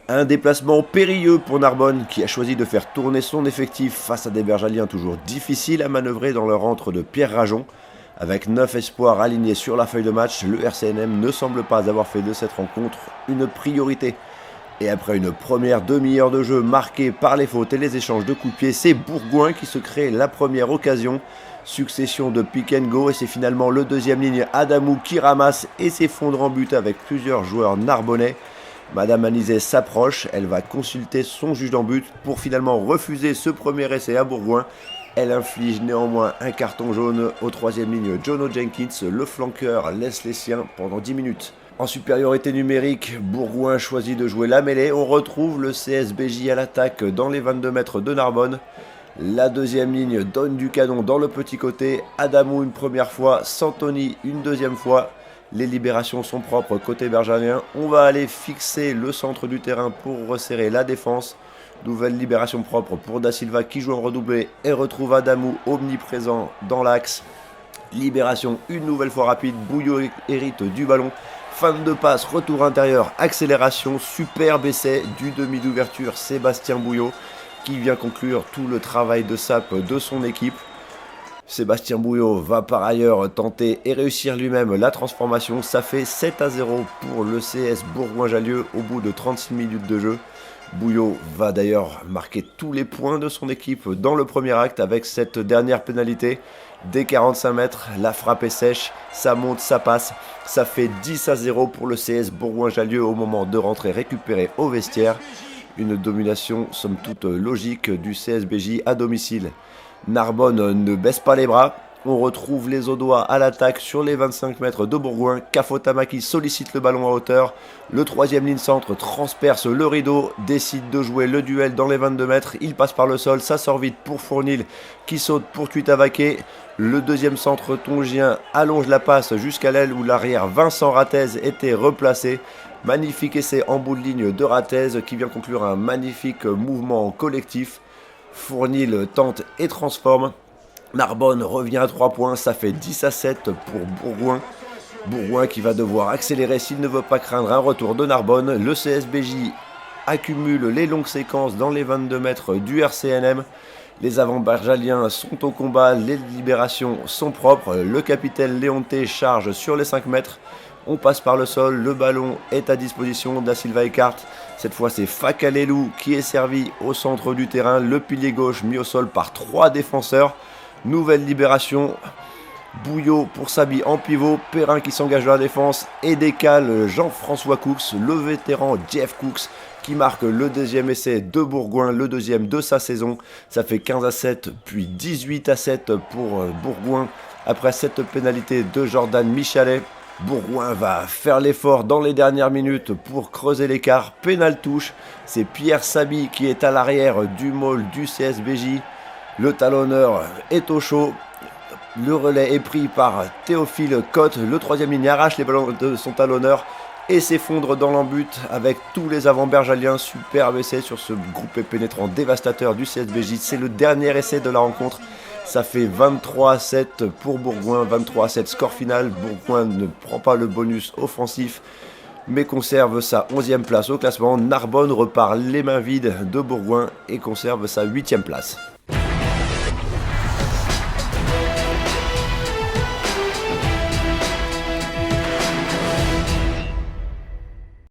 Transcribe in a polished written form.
Un déplacement périlleux pour Narbonne qui a choisi de faire tourner son effectif face à des Bergaliens toujours difficiles à manœuvrer dans leur rentre de Pierre Rajon. Avec 9 espoirs alignés sur la feuille de match, le RCNM ne semble pas avoir fait de cette rencontre une priorité. Et après une première demi-heure de jeu marquée par les fautes et les échanges de coups de pied, c'est Bourgoin qui se crée la première occasion. Succession de pick and go et c'est finalement le deuxième ligne Adamou qui ramasse et s'effondre en but avec plusieurs joueurs narbonnais. Madame Anizet s'approche, elle va consulter son juge d'en but pour finalement refuser ce premier essai à Bourgoin. Elle inflige néanmoins un carton jaune au troisième ligne Jono Jenkins, le flanqueur laisse les siens pendant 10 minutes. En supériorité numérique, Bourgoin choisit de jouer la mêlée. On retrouve le CSBJ à l'attaque dans les 22 mètres de Narbonne. La deuxième ligne donne du canon dans le petit côté. Adamou une première fois, Santoni une deuxième fois. Les libérations sont propres côté bergalien. On va aller fixer le centre du terrain pour resserrer la défense. Nouvelle libération propre pour Da Silva qui joue en redoublé et retrouve Adamou omniprésent dans l'axe. Libération une nouvelle fois rapide. Bouillot hérite du ballon. Fin de passe, retour intérieur, accélération, superbe essai du demi d'ouverture Sébastien Bouillot qui vient conclure tout le travail de sape de son équipe. Sébastien Bouillot va par ailleurs tenter et réussir lui-même la transformation. Ça fait 7-0 pour le CS Bourgoin-Jallieu au bout de 36 minutes de jeu. Bouillot va d'ailleurs marquer tous les points de son équipe dans le premier acte avec cette dernière pénalité. Dès 45 mètres, la frappe est sèche, ça monte, ça passe. Ça fait 10-0 pour le CS Bourgoin-Jallieu au moment de rentrer récupéré au vestiaire. Une domination somme toute logique du CSBJ à domicile. Narbonne ne baisse pas les bras. On retrouve les Audois à l'attaque sur les 25 mètres de Bourgoin. Kafotamaki sollicite le ballon à hauteur. Le troisième ligne centre transperce le rideau, décide de jouer le duel dans les 22 mètres. Il passe par le sol, ça sort vite pour Fournil qui saute pour Tuitavaqué. Le deuxième centre tongien allonge la passe jusqu'à l'aile où l'arrière Vincent Ratez était replacé. Magnifique essai en bout de ligne de Ratez qui vient conclure un magnifique mouvement collectif. Fournil tente et transforme. Narbonne revient à 3 points, ça fait 10-7 pour Bourgoin. Bourgoin qui va devoir accélérer s'il ne veut pas craindre un retour de Narbonne. Le CSBJ accumule les longues séquences dans les 22 mètres du RCNM. Les avant-bergaliens sont au combat, les libérations sont propres. Le capitaine Léonté charge sur les 5 mètres. On passe par le sol, le ballon est à disposition Da Silva écarte. Cette fois c'est Fakalelou qui est servi au centre du terrain. Le pilier gauche mis au sol par 3 défenseurs. Nouvelle libération. Bouillot pour Sabi en pivot. Perrin qui s'engage dans la défense et décale Jean-François Cooks, le vétéran Jeff Cooks qui marque le deuxième essai de Bourgoin, le deuxième de sa saison. Ça fait 15-7 puis 18-7 pour Bourgoin après cette pénalité de Jordan Michalet. Bourgoin va faire l'effort dans les dernières minutes pour creuser l'écart. Pénal touche, c'est Pierre Sabi qui est à l'arrière du môle du CSBJ. Le talonneur est au chaud. Le relais est pris par Théophile Cotte. Le troisième ligne arrache les ballons de son talonneur et s'effondre dans l'embut avec tous les avant-bergaliens. Superbe essai sur ce groupé pénétrant dévastateur du CSBJ. C'est le dernier essai de la rencontre. Ça fait 23-7 pour Bourgoin, 23-7 score final. Bourgoin ne prend pas le bonus offensif, mais conserve sa 11e place au classement. Narbonne repart les mains vides de Bourgoin et conserve sa 8e place.